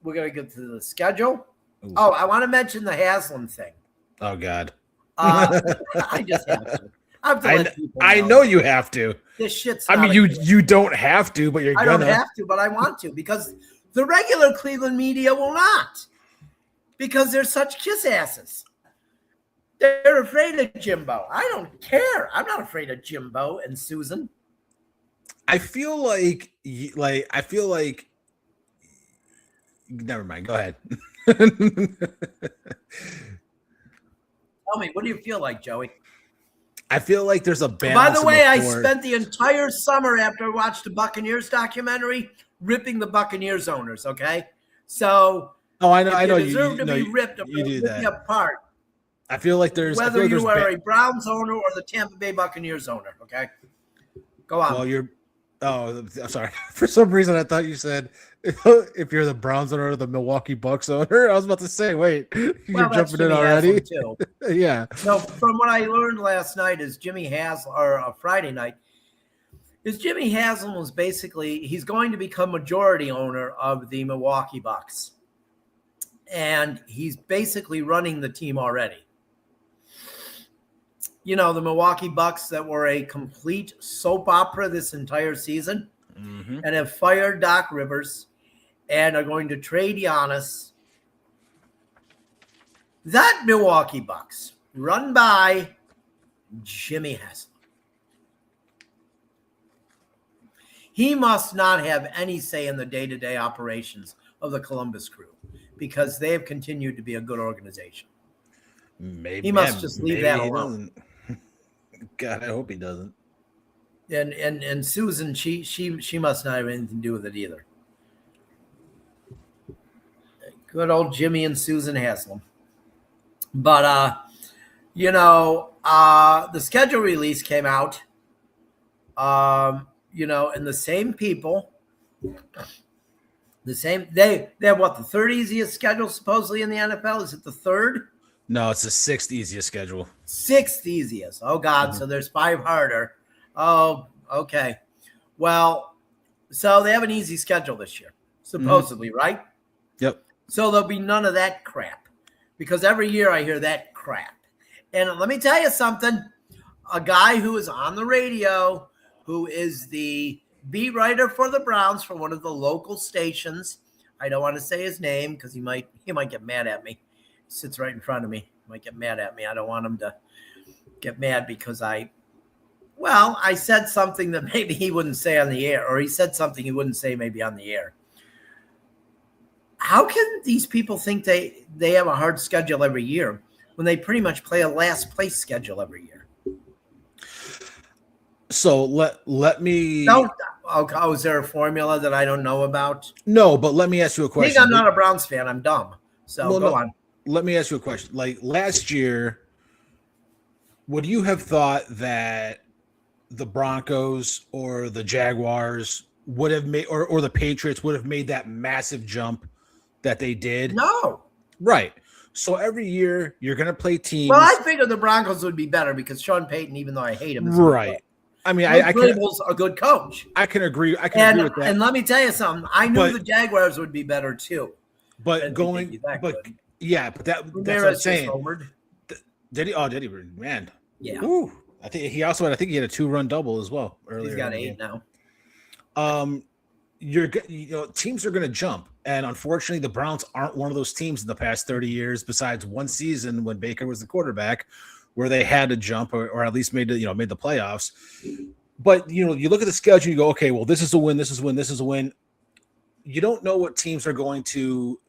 We're going to get to the schedule. Ooh. Oh, I want to mention the Haslam thing. Oh, God. I just have to. I know you have to. This shit's you don't have to, but you're gonna. I don't have to, but I want to because the regular Cleveland media will not, because they're such kiss asses. They're afraid of Jimbo. I don't care. I'm not afraid of Jimbo and Susan. I feel like. Never mind. Go ahead. Tell me, what do you feel like, Joey? I feel like there's a balance. By the way, I spent the entire summer after I watched the Buccaneers documentary ripping the Buccaneers owners. Okay, so I know you deserve to be ripped. You do that apart. I feel like there's whether you are a Browns owner or the Tampa Bay Buccaneers owner. Okay, go on. Well, I'm sorry. For some reason, I thought you said if you're the Browns owner or the Milwaukee Bucks owner. I was about to say, wait, you're jumping in already. Too. Yeah. So from what I learned last night is Friday night, is Jimmy Haslam was basically, he's going to become majority owner of the Milwaukee Bucks. And he's basically running the team already. You know, the Milwaukee Bucks that were a complete soap opera this entire season and have fired Doc Rivers and are going to trade Giannis. That Milwaukee Bucks, run by Jimmy Haslam. He must not have any say in the day-to-day operations of the Columbus Crew because they have continued to be a good organization. Maybe he must just leave that alone. God, I hope he doesn't. And Susan, she must not have anything to do with it either. Good old Jimmy and Susan Haslam. But, the schedule release came out, and the same people, they have what, the third easiest schedule supposedly in the NFL? Is it the third? No, it's the sixth easiest schedule. Sixth easiest. Oh, God. So there's 5 harder. Oh, okay. Well, so they have an easy schedule this year, supposedly, right? Yep. So there'll be none of that crap, because every year I hear that crap. And let me tell you something. A guy who is on the radio, who is the beat writer for the Browns for one of the local stations. I don't want to say his name because he might get mad at me. He sits right in front of me. He might get mad at me. I don't want him to get mad because I said something that maybe he wouldn't say on the air, or he said something he wouldn't say maybe on the air. How can these people think they have a hard schedule every year when they pretty much play a last place schedule every year? So let me. Oh, is there a formula that I don't know about? No, but let me ask you a question. I think I'm not a Browns fan. I'm dumb. So go on. Let me ask you a question. Like last year, would you have thought that the Broncos or the Jaguars would have made, or the Patriots would have made that massive jump that they did? No. Right. So every year you're going to play teams. Well, I figured the Broncos would be better because Sean Payton, even though I hate him, is right. I mean, I Vrabel's a good coach. I can agree. I can agree with that. And let me tell you something. I knew the Jaguars would be better too. But that's what I'm saying. Did he? Oh, did he? Man. Yeah. Ooh. I think he had a 2-run double as well earlier. He's got 8 now. Teams are going to jump, and unfortunately, the Browns aren't one of those teams in the past 30 years. Besides one season when Baker was the quarterback, where they had to jump or at least made the playoffs. But you look at the schedule, and you go, okay, well, this is a win, this is a win, this is a win. You don't know what teams are going to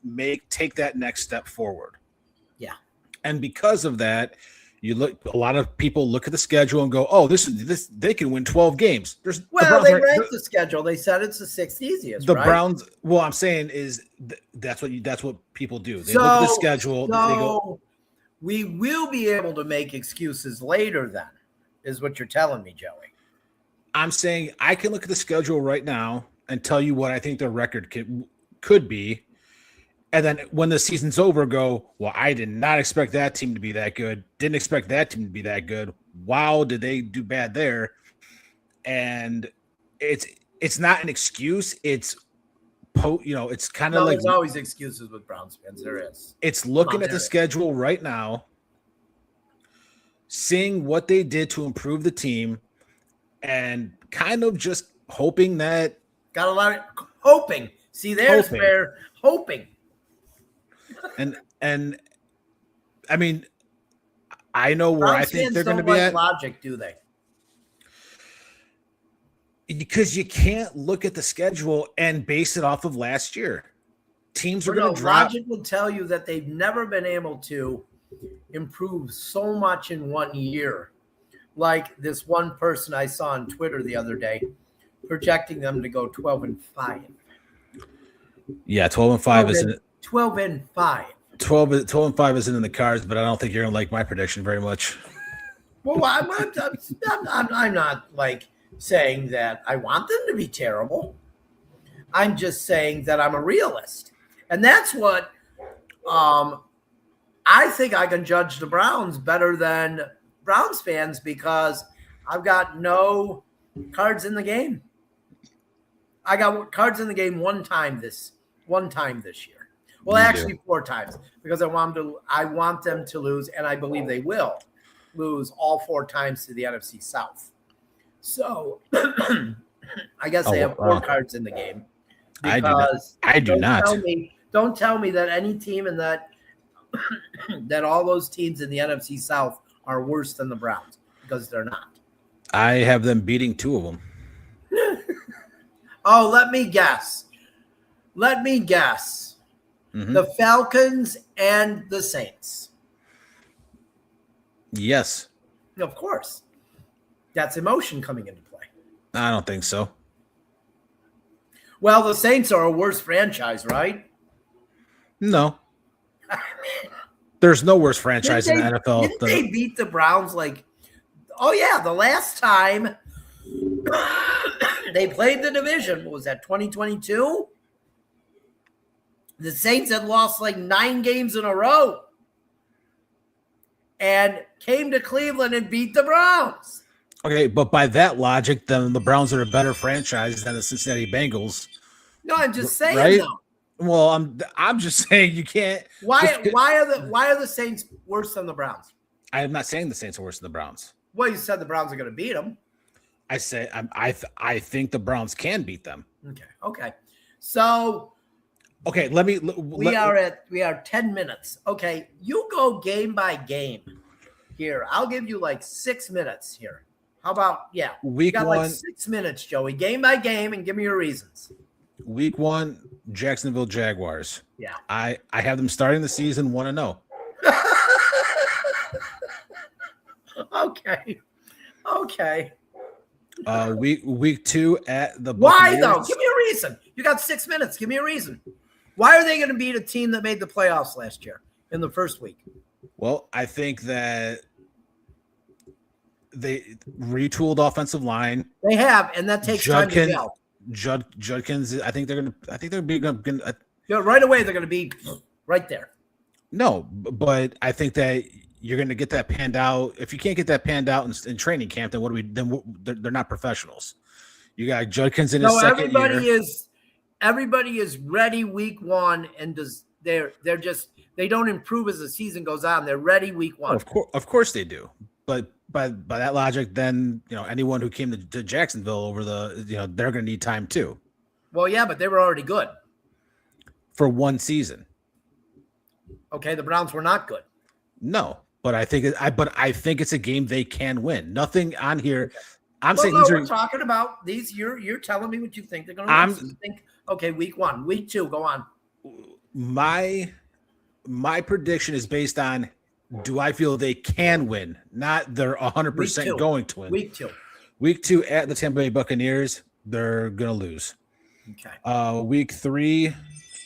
take that next step forward. Yeah, and because of that. A lot of people look at the schedule and go, "Oh, this they can win 12 games." They ranked the schedule. They said it's the 6th easiest. The Browns. Well, I'm saying is that's what people do. They look at the schedule. So they go, we will be able to make excuses later. Then is what you're telling me, Joey. I'm saying I can look at the schedule right now and tell you what I think their record could be. And then when the season's over, go, well, I did not expect that team to be that good. Didn't expect that team to be that good. Wow, did they do bad there? And it's not an excuse. It's kind of like there's always excuses with Browns fans. There is. It's looking at the schedule right now, seeing what they did to improve the team, and kind of just hoping that. Got a lot of hoping. See, there's where hoping. And I mean, I know where I think they're going to be at. Logic, do they? Because you can't look at the schedule and base it off of last year. Teams are going to drop. Logic will tell you that they've never been able to improve so much in 1 year. Like this one person I saw on Twitter the other day, projecting them to go 12-5. Yeah, 12-5 isn't. 12-5. 12-5 isn't in the cards, but I don't think you're gonna like my prediction very much. Well, I'm not like saying that I want them to be terrible. I'm just saying that I'm a realist, and that's what I think I can judge the Browns better than Browns fans because I've got no cards in the game. I got cards in the game one time this year. Well, actually 4 times because I want them to lose, and I believe they will lose all 4 times to the NFC South. So I guess they have 4 cards in the game. Because I do not. Don't tell me that any team in that all those teams in the NFC South are worse than the Browns because they're not. I have them beating 2 of them. Oh, let me guess. Mm-hmm. The Falcons and the Saints. Yes. Of course. That's emotion coming into play. I don't think so. Well, the Saints are a worse franchise, right? No. There's no worse franchise in the NFL. Didn't they beat the Browns the last time they played the division? What was that, 2022? The Saints had lost 9 games in a row and came to Cleveland and beat the Browns. Okay, but by that logic, then the Browns are a better franchise than the Cincinnati Bengals. No, I'm just saying, right? though. Well, I'm just saying you can't. Why are the Saints worse than the Browns? I am not saying the Saints are worse than the Browns. Well, you said the Browns are going to beat them. I say I think the Browns can beat them. Okay. So okay, we are 10 minutes. Okay, you go game by game here. I'll give you 6 minutes here. How about week you got 1, 6 minutes, Joey, game by game, and give me your reasons. Week 1, Jacksonville Jaguars. Yeah. I have them starting the season 1-0. Okay. Week 2 at the Buccaneers. Why though? Give me a reason. You got 6 minutes. Give me a reason. Why are they going to beat a team that made the playoffs last year in the first week? Well, I think that they retooled offensive line. They have, and that takes time to gel. Judkins, I think they're going to right away. They're going to be right there. No, but I think that you're going to get that panned out. If you can't get that panned out in training camp, then they're not professionals. You got Judkins in his second year. Everybody is ready week 1, and they don't improve as the season goes on. They're ready week 1. Of course they do. But by that logic, then anyone who came to Jacksonville over they're going to need time too. Well, yeah, but they were already good for one season. Okay, the Browns were not good. No, but I think it's a game they can win. Nothing on here. Okay. We're talking about these. You're telling me what you think they're going to win. So you think, okay, week 1, week 2, go on. My prediction is based on, do I feel they can win? Not they're 100% going to win. Week 2 at the Tampa Bay Buccaneers, they're going to lose. Okay. Week 3,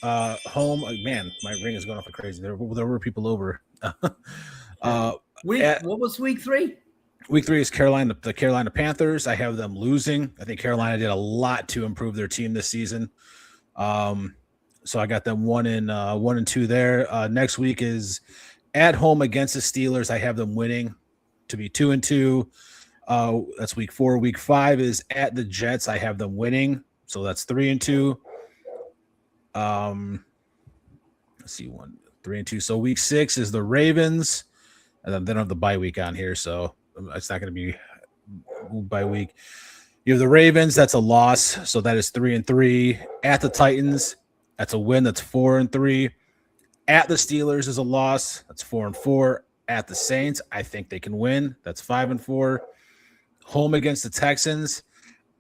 home. Man, my ring is going off like crazy. There were people over. What was week 3? Week 3 is the Carolina Panthers. I have them losing. I think Carolina did a lot to improve their team this season. So I got them 1-2 there. Next week is at home against the Steelers. I have them winning to be 2-2. That's week 4. Week 5 is at the Jets. I have them winning. So that's 3-2. Let's see, 3-2. So week 6 is the Ravens. And then they don't have the bye week on here. So it's not going to be bye week. You have the Ravens. That's a loss. So that is 3-3. At the Titans, that's a win. That's 4-3. At the Steelers is a loss. That's 4-4. At the Saints, I think they can win. That's 5-4. Home against the Texans,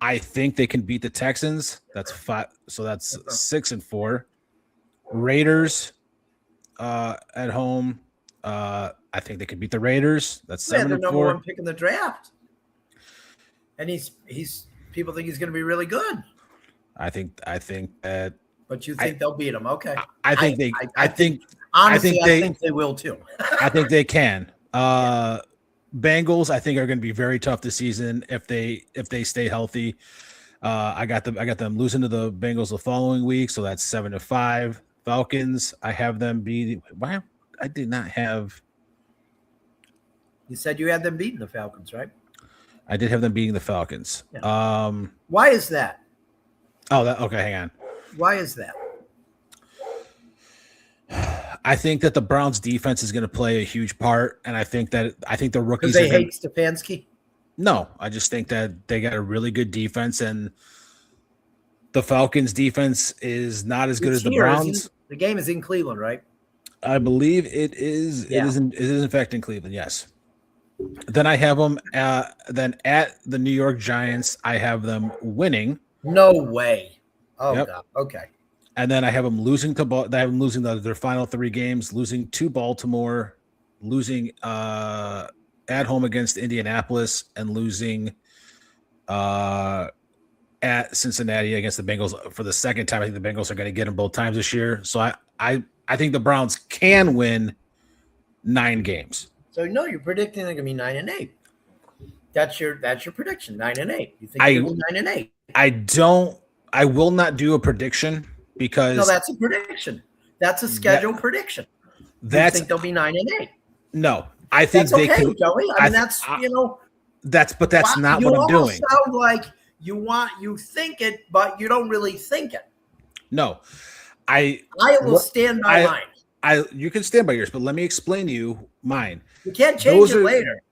I think they can beat the Texans. That's 5. So that's 6-4. Raiders at home. I think they could beat the Raiders. That's 7-4. The number 1 pick in the draft, and he's people think he's going to be really good. I think that. But you think they'll beat them? Okay. I think they will too. I think they can. Bengals, I think, are going to be very tough this season if they stay healthy. I got them losing to the Bengals the following week, so that's 7-5. Falcons, I have them beating. Why? I did not have. You said you had them beating the Falcons, right? I did have them beating the Falcons. Yeah. Why is that? Oh, okay. Hang on. Why is that? I think that the Browns defense is going to play a huge part, and I think the rookies. Because they hate Stefanski? No, I just think that they got a really good defense, and the Falcons defense is not as good as the Browns. The game is in Cleveland, right? I believe it is. Yeah. It is in fact in Cleveland. Yes. Then I have them. Then at the New York Giants, I have them winning. No way. Oh, yep. God. Okay. And then I have them losing to. I have them losing their final 3 games, losing to Baltimore, losing at home against Indianapolis, and losing at Cincinnati against the Bengals for the second time. I think the Bengals are going to get them both times this year. So I I think the Browns can win 9 games. So no, you're predicting they're going to be 9-8. That's your prediction, 9-8. You think they're going to be 9-8? I will not do a prediction because no, that's a prediction. That's a scheduled prediction. You think they'll be 9-8? No, I think that's they could. Joey. I mean, that's That's not what I'm doing. You sound like you think it, but you don't really think it. No, I will stand by mine. You can stand by yours, but let me explain to you mine. You can't change it later.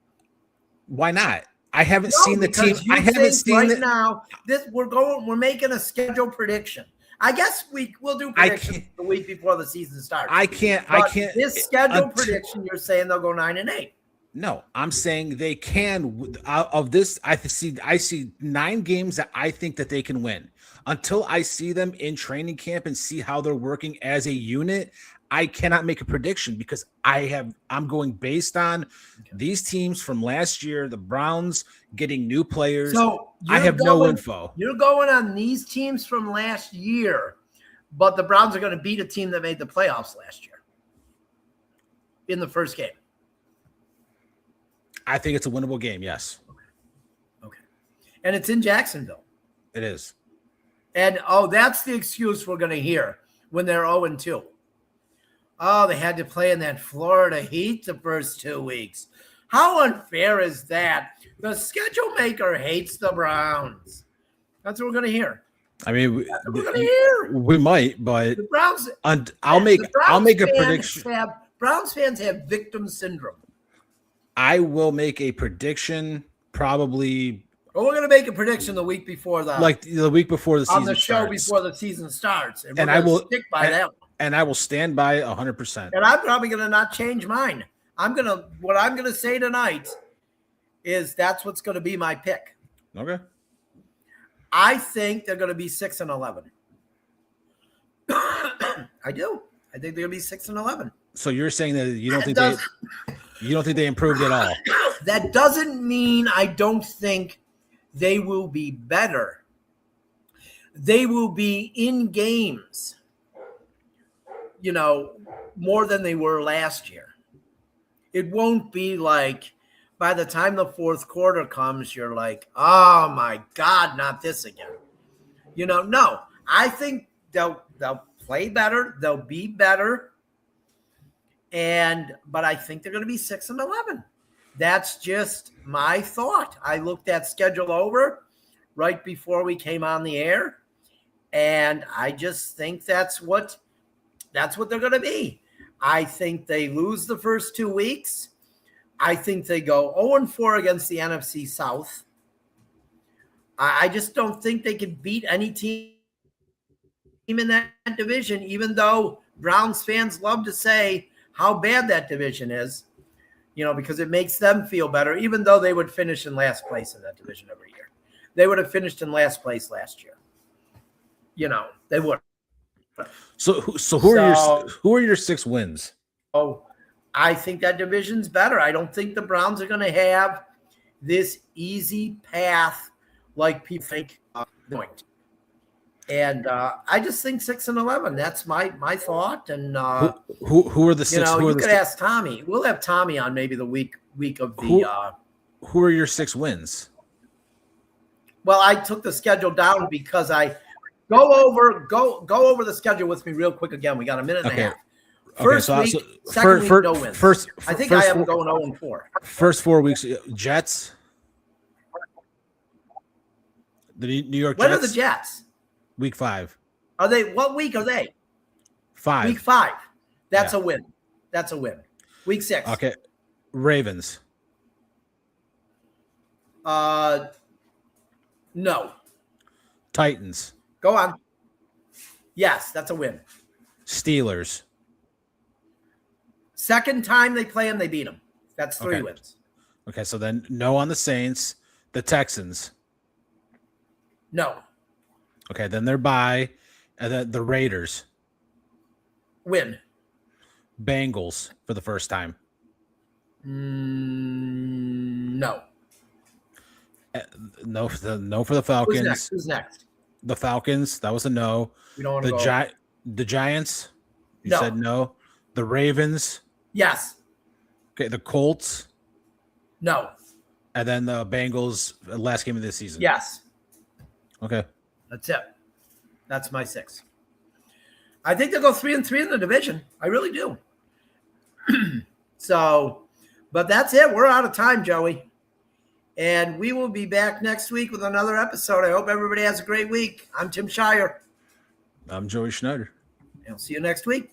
Why not? I haven't seen the team. I haven't seen right now. We're making a schedule prediction. I guess we'll do predictions the week before the season starts. I can't. This schedule prediction, you're saying they'll go 9-8. No, I'm saying they can. Of this, I see 9 games that I think that they can win. Until I see them in training camp and see how they're working as a unit, I cannot make a prediction because I'm going based on these teams from last year, the Browns getting new players. So I have no info. You're going on these teams from last year, but the Browns are going to beat a team that made the playoffs last year in the first game. I think it's a winnable game, yes. Okay. And it's in Jacksonville. It is. And, that's the excuse we're going to hear when they're 0-2. Oh, they had to play in that Florida heat the first 2 weeks. How unfair is that? The schedule maker hates the Browns. That's what we're going to hear. I mean, we might, but the Browns. I'll make a prediction. Browns fans have victim syndrome. I will make a prediction probably. Well, we're going to make a prediction the week before the week before the season on the show starts. before the season starts, and I will stick by that one. And I will stand by 100%. And I'm probably going to not change mine. What I'm going to say tonight is that's what's going to be my pick. Okay. I think they're going to be 6-11. I do. I think they're going to be 6-11. So you're saying that you don't think they improved at all? That doesn't mean I don't think they will be better. They will be in games, more than they were last year. It won't be like by the time the fourth quarter comes, you're like, oh my God, not this again. No, I think they'll play better. They'll be better. But I think they're going to be 6-11. That's just my thought. I looked that schedule over right before we came on the air, and I just think that's what they're going to be. I think they lose the first 2 weeks. I think they go 0-4 against the NFC South. I just don't think they can beat any team in that division, even though Browns fans love to say how bad that division is, because it makes them feel better, even though they would finish in last place in that division every year. They would have finished in last place last year. They would. So who are your 6 wins? Oh, I think that division's better. I don't think the Browns are going to have this easy path like people think they're going to. And I just think 6-11. That's my thought. And who are the 6? You could ask Tommy. We'll have Tommy on maybe the week of the. Who are your 6 wins? Well, I took the schedule down because I go over the schedule with me real quick again. We got a minute and a half. First week, second week, no wins. I think I am going 0-4. First 4 weeks, Jets. The New York Jets. When are the Jets? Week 5. Are they? What week are they? 5. Week 5. That's a win. That's a win. Week 6. Okay. Ravens. No. Titans. Go on. Yes, that's a win. Steelers. Second time they play them, they beat them. That's 3 wins. Okay, so then no on the Saints. The Texans. No. Okay, then they're bye. And then the Raiders. Win. Bengals for the first time. No. No for the Falcons. Who's next? The Falcons. That was a no. We don't want to go. The Giants. You said no. The Ravens. Yes. Okay. The Colts. No. And then the Bengals, last game of this season. Yes. Okay. That's it. That's my 6. I think they'll go 3-3 in the division. I really do. So, but that's it. We're out of time, Joey. And we will be back next week with another episode. I hope everybody has a great week. I'm Tim Shirer. I'm Joey Schneider. And I'll see you next week.